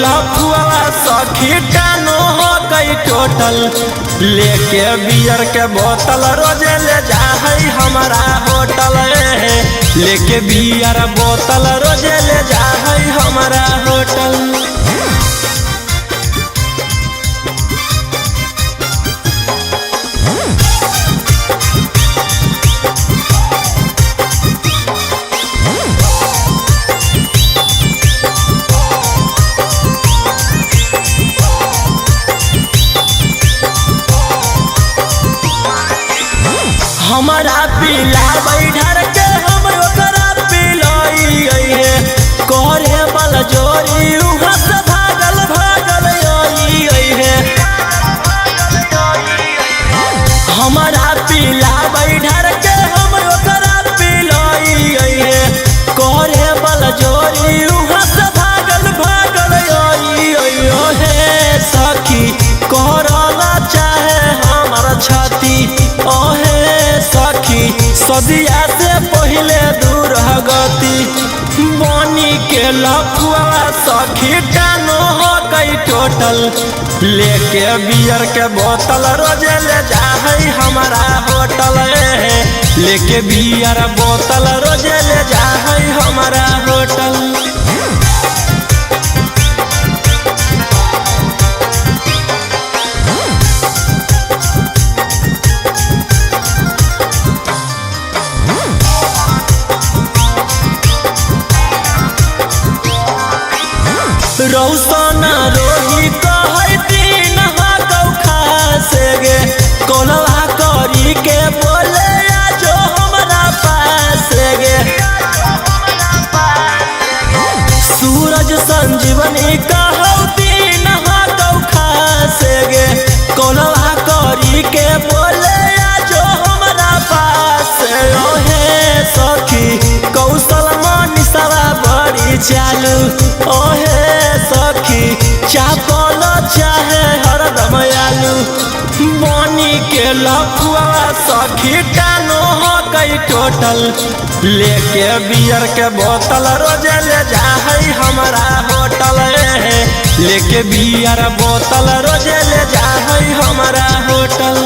लफुआ सखी टानो हो गई टोटल। लेके बियर के बोतल रोजे ले जा है हमारा होटल। लेके बियर बोतल रोजे ले जा है हमारा होटल। हमारा पीला बैठर के हम ओकरा पिलाई है। करे बल जोरी उहाँ से भागल भागल आई है। हमारा पीला बैठर के हम ओकरा पिलाई है। करे बल जोरी उहाँ से भागल भागल आई है। सखी करला चाहे हमारा छाती ओहे सखी सदिया से पहले दूर गति। बनी के लफुआ सखी टानो हो गई टोटल। लेके बियर के बोतल रोजे ले जा है हमारा होटल। लेके बियर बोतल रोजे ले जा है हमारा होटल। रौसना रोही कहै दिन खासे गे। कोलवा करी के बोले जो हमारा पास गे। सूरज संजीवनी कहौ दिन खासे गे। कोलवा करी के बोले जो हमारा पास ओहे सखी कौशल मनीषवा बड़ी चालू ओहे सखी चापल चाहे हरदम आलू। बनी के लफुआ सखी टानो हो गई टोटल। लेके बियर के बोतल रोजे ले जा है हमारा होटल। लेके बियर बोतल रोजे ले जा है हमारा होटल।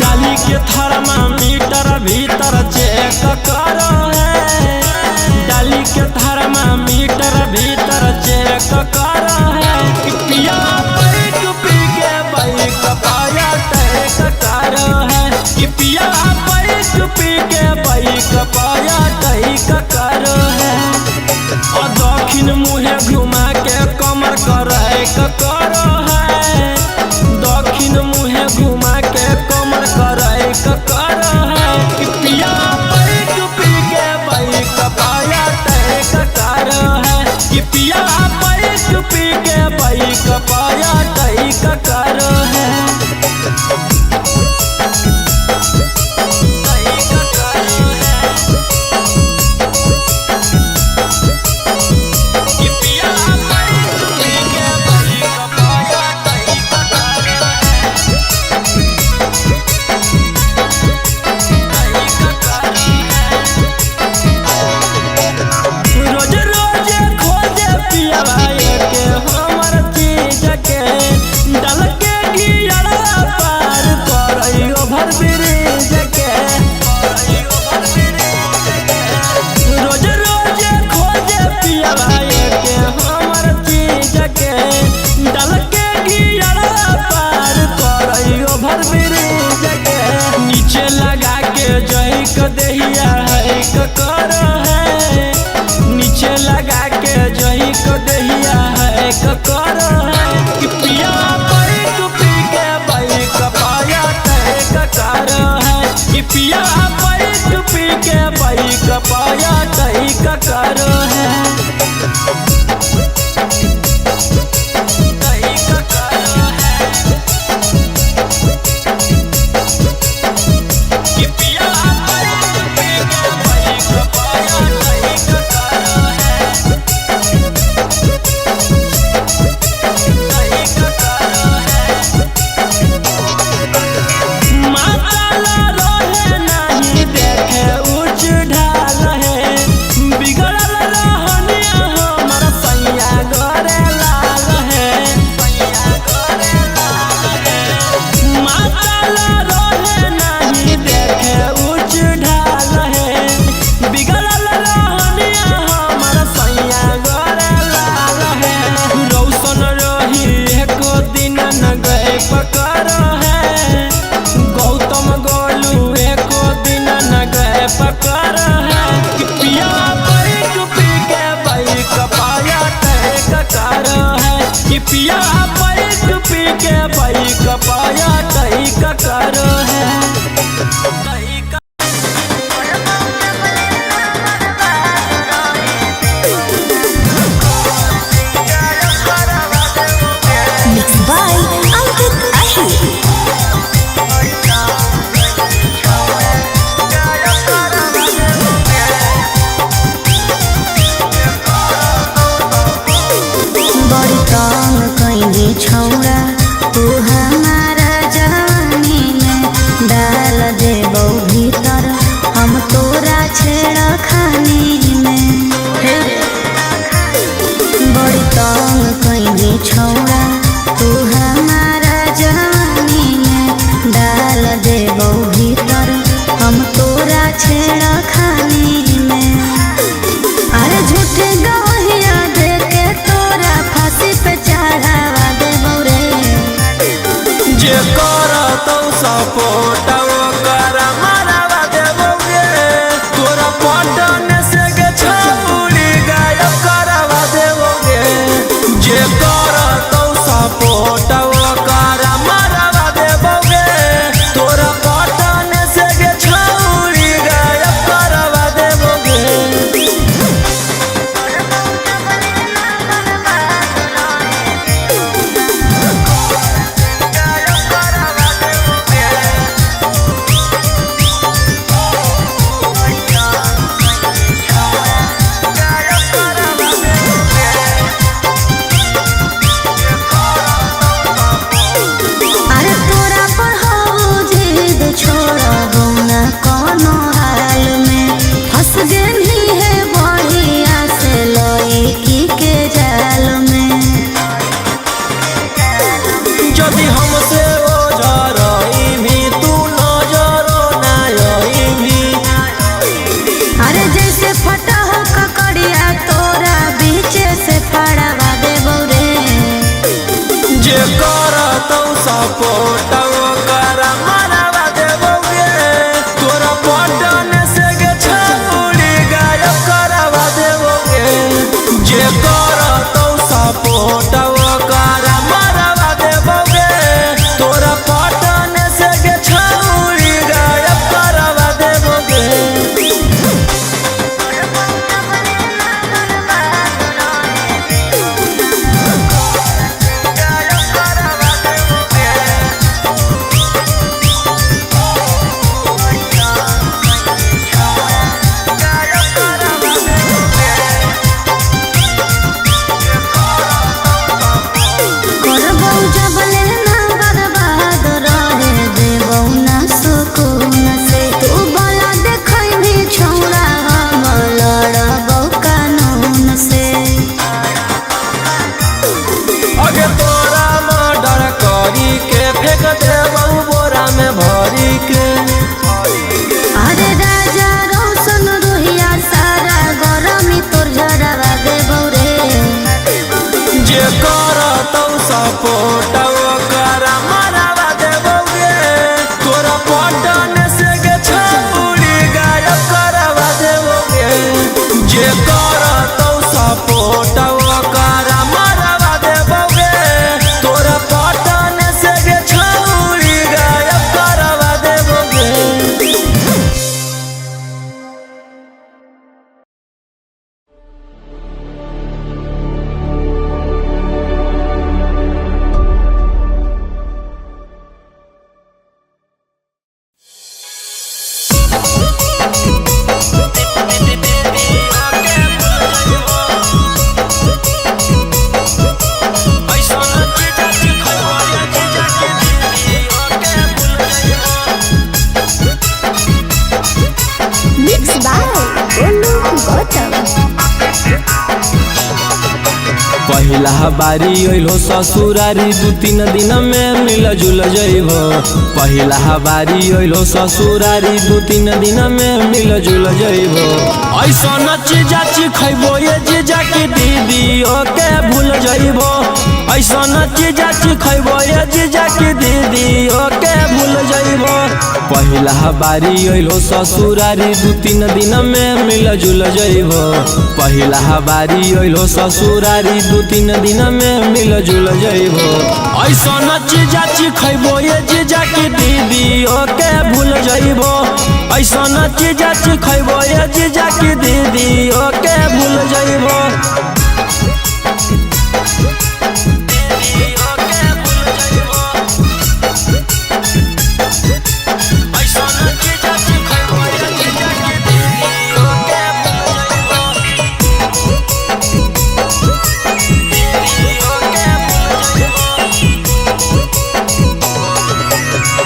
डाली के थर्मामीटर भीतर चेक करो है। डाली के थर्मामीटर भीतर चेक करो है। पिया बैठ पी के बाइक पाया टैक करो है। कि पिया बैठ पी के बाइक पाया टैक करो है। और दक्षिण मुहे घुमा के कमर करैक करो है। दक्षिण मुहे घुमा के कमर करैक करो है। कि पिया बैठ पी के बाइक पाया टैक करो है। कि पिया बैठ पी के बाइक पाया सपोर्ट ओकर मरवा देबोगे तोरा पटन से गे छौरी गायब करवा देबोगे जे करतौ सपोर्ट ओकर मरवा देबोगे तोरा पटन से गे छौरी गायब करवा देबोगे। यदि हमसे ओझरई भी तू नजरो ना आईभी अरे जैसे फटा हो ककड़िया तोरा बीचे से फड़वा देबो रे जे करतौ सपोर्ट ओकर मरवा देबोगे तोरा पटन से गे छौरी गायब करवा देबोगे जे करतौ सपोर्ट ओकर मरवा देबोगे तोरा पटन से गे छौरी गायब करवा देबोगे। करबौ जबले ना बर्बाद रहे देबौ ना सुकून से तू बला देखै भी छौरा हम लड़बौ कानून से अगे तोरा मर्डर करी के फेंक देबौ बोरा में भरी के अरे राजा रोशन रोहिया सारा गरमी तोर झरवा देबौ रे जे करतौ सपोर्ट ओकर मरवा देबोगे तोरा पटन से गे छौरी गायब करवा देबोगे जे करतौ सपोर्ट ओकर मरवा देबोगे तोरा पटन से गे छौरी गायब करवा देबोगे। मिक्स बाय गोलू गौतम पहिला बारी अइलो ससुरारी 2-3 दिन में मिल जुल जइबो पहिला बारी अइलो ससुरारी 2-3 दिन में मिल जुल जइबो ऐसन चीज खइबो ये जीजा की दीदी ओके भूल जइबो ऐसन चीज खइबो ये जीजा की दीदी ओके भूल जइबो पहिला बारी अइलो ससुरारी 2-3 दिन में मिल जुल जइबो पहिला बारी अइलो ससुरारी 2-3 दिन में मिल जुल जइबो ऐसन चीज खइबो ये जीजा की दीदी ओके भूल जइबो ऐसन चीज खइबो ये जीजा की दीदी ओके भूल जइबो।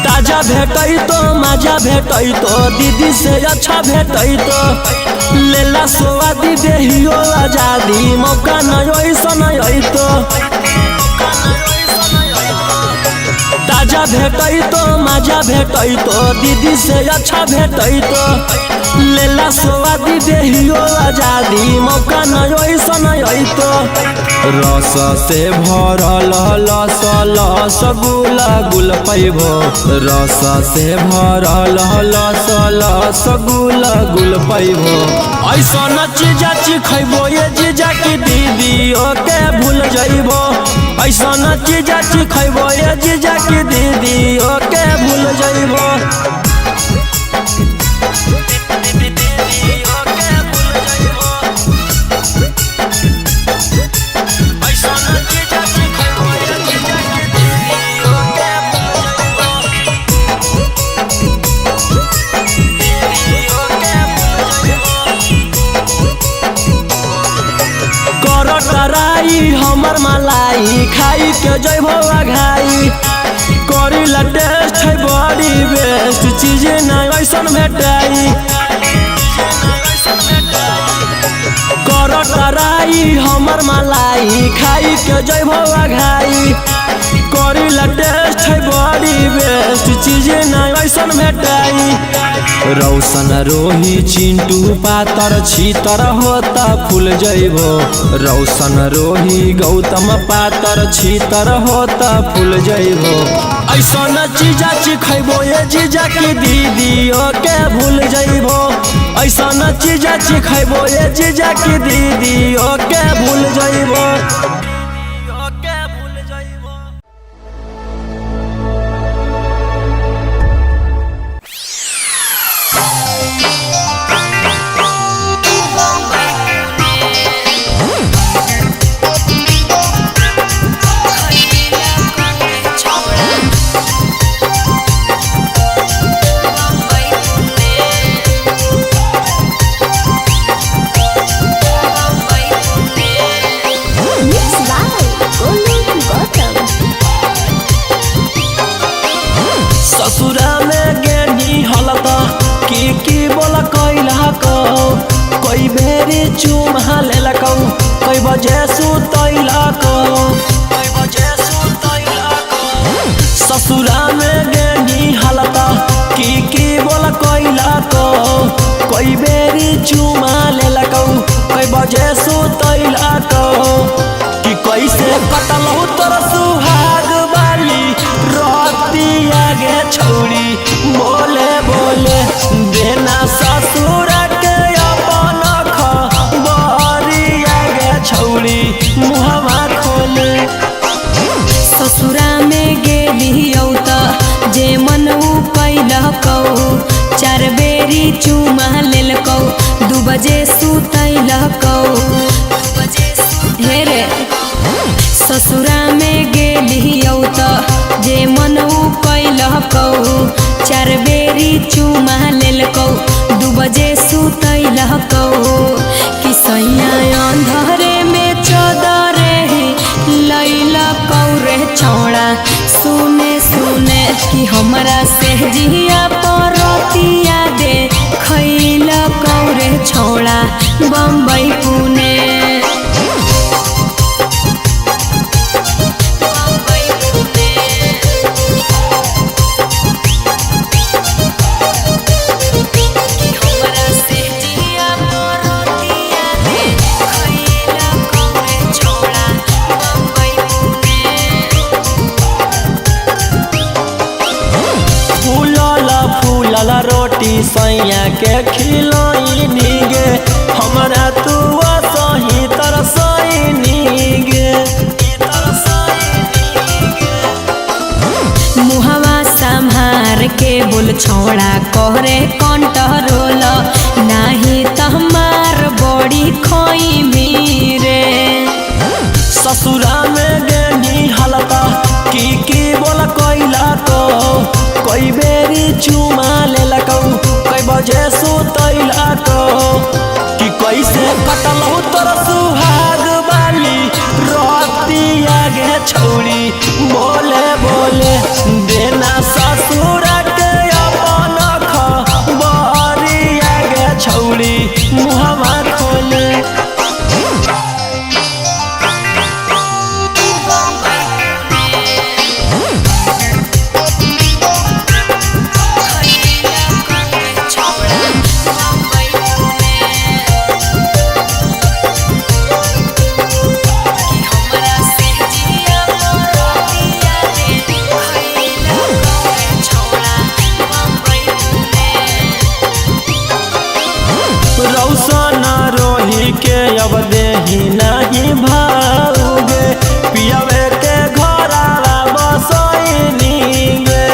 ताजा भेटई तो मजा भेटई तो दीदी से अच्छा भेटई तो लेला स्वादी देहियो आजादी मौका नहीं ऐसा नहीं तो राजा भेटई तो माजा भेटई तो दीदी से अच्छा भेटई तो लेला स्वादी देहियो आजादी मौका नहीं ऐसन तो रस से भरल लस लस गुला गुल पैबो रस से भरल लस लस गुला गुल पैबो ऐसन चीजा खैबो ये जीजा की दीदी ओके भूल जइबो ऐसन चीजा खैबो ये जीजा की दीदी ओके भूल जइबो हमर मलाई खाई के जइबो आघाई करी ला टेस्ट है बड़ी बेस्ट चीज ना ऐसन भेटाई कर टराई हमर मलाई खाई के जइबो आघाई करी ला टेस्ट है बड़ी बेस्ट चीज ना ऐसन भेटाई रौशन रोही चिंटू पातर छीतर होता फूल जइबो रौशन रोही गौतम पातर छीतर होता फूल जइबो ऐसन चीजा खैबो ये जीजा की दीदी ओके भूल जइबो ऐसन चीजा खैबो ये जीजा की दीदी ओके भूल जइबो। ससुरा में गेनी हलता की बोला कैला को कोई बेरी चुमा लेला को कोई बजे सुतैला को ससुरा में गेनी हलता की बोला कैला को कोई बेरी चुमा लेला को कोई बजे सुतैला को कि कैसे कटल तोर सुहाग वाली आगे छोड़ी बोले बोले देना ससुर के अपन खबरी आगे छोड़ी मुहवा खोले ससुरा में गेलियौ त जे मन कैलकौ 4 बेरी चुमा लेलकौ 2 बजे सुतैलकौ हे रे ससुरा में गेलियौ त जे मन कैलकौ 4 बेरी चुमा लेलकौ 2 बजे सुतैलकौ कि सैया अंधरे में चदरे लैलकौ रे छौड़ा सुने सुने कि हमरा से जिया परतिया दे खैलकौ रे छौड़ा बम्बई पुणे रोटी सैया के खिलाई नीगे हमरा तू सही तरसई नीगे मुहवा संभार के बोल छौड़ा कहरे कंट्रोल नाही त हमार बड़ी खोई मीरे ससुरा में गेनी हलता की बोला कैला को कोई बेरी चुमा लेलकौ कोई बजे सुतैलकौ कि कैसे कटल तोर सुहाग वाली रोती आगे छोड़ी बोले बोले देना ससुर के अपन खबरी आगे छोड़ी मुहवा खोले के अब देही नहीं भाऊगे पियावे के घरावा बसैनी गे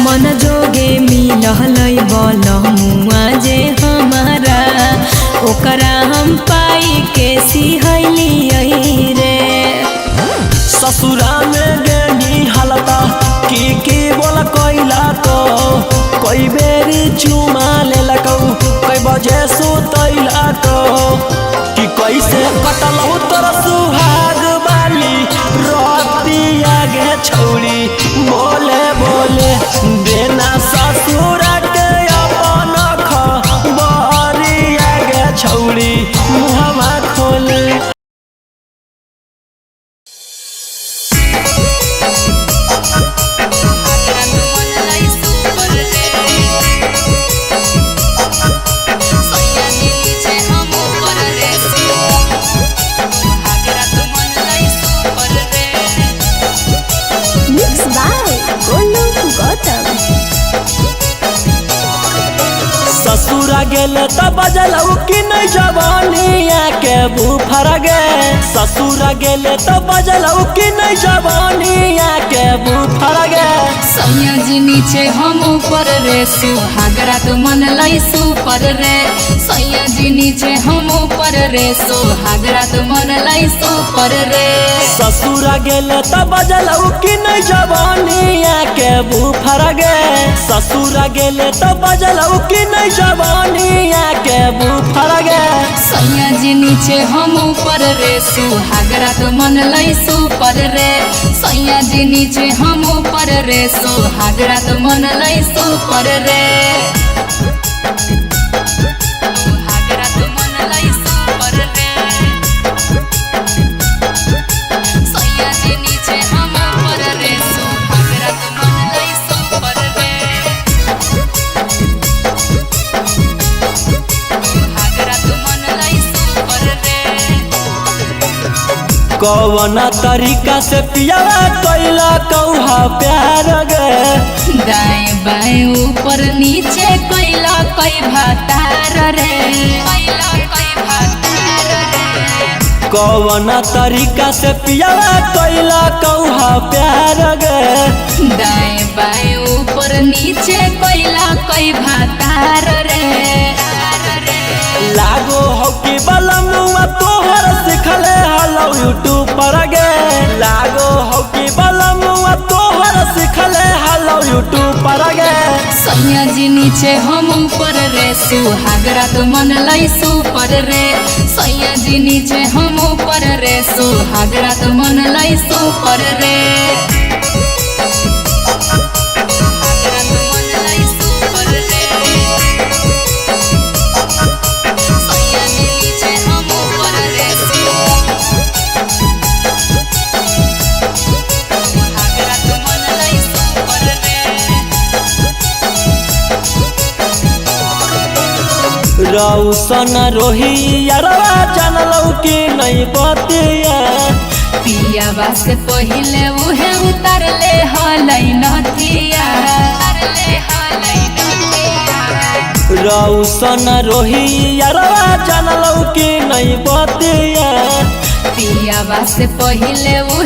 मन जोगे मिलहलै बलमुआ जे हमारा ओकरा हम पाई के सिहैली रे ससुरा में गेनी हालता की बोला कोइला को कोई बेरी चुमा ले लकौ कोई बजे सुतैला को कि कैसे कटलौ तोर सुहाग बाली रोतिया गे छौरी बोले बोले देना ससुर के अपन खबरिया गे छौरी मुहवा खोले ससुरा गेले त बजलौ कि नहीं जवानिया के बुफर गे ससुरा गेले त बजलौ कि नहीं जवानिया के बुफर गे सैया जी नीचे हम ऊपर रे सुहागरा तो मन लाई सुपर रे सैया जी नीचे हम ऊपर रे सुहागरा तो मन लाई सुपर रे ससुरा गेले त बजलौ कि नहीं जवानिया के बुफर गे ससुरा गेले त बजलौ कि नहीं जवानिया के बुफर गे सैया जी नीचे हम ऊपर रे सुहागरा तो मन लाई सुपर रे सैया जी नीचे हम ऊपर रे सुहागरा तो मन लाई सुपर रे सुहागरा तो मन लाई सुपर रे सैया जी नीचे हम ऊपर रे सुहागरा तो मन लाई सुपर रे सुहागरा तो मन लाई सुपर रे कौन तरीका से पियावा कैला कौहा प्यार गे दाएं बाएं ऊपर नीचे कैला कई भातार रे कैला कई भातार रे कौन तरीका से पियावा कैला कौहा प्यार गे दाएं बाएं ऊपर नीचे कैला कई भातार रे लागो हो कि बलमुआ तोहर सिखले हलो यूट्यूब पर गे लागो हो कि बलमुआ तोहर सिखले हलो यूट्यूब पर गे सैया जी नीचे हम ऊपर रे सुहागरा तो मन लाई सुपर रे सैया जी नीचे हम ऊपर रे सुहागरा तो मन लाई सुपर रे सुहागरा तो मन लाई सुपर रे सैया जी नीचे हम ऊपर रे सुहागरा तो मन लाई सुपर रे रौसन रोहियरवा जानलौ कि नहीं बतिया पियावा से पहिले उहे उतर ले हलै नथिया रौसन रोहियरवा जानलौ कि नहीं बतिया पियावा से पहिले उहे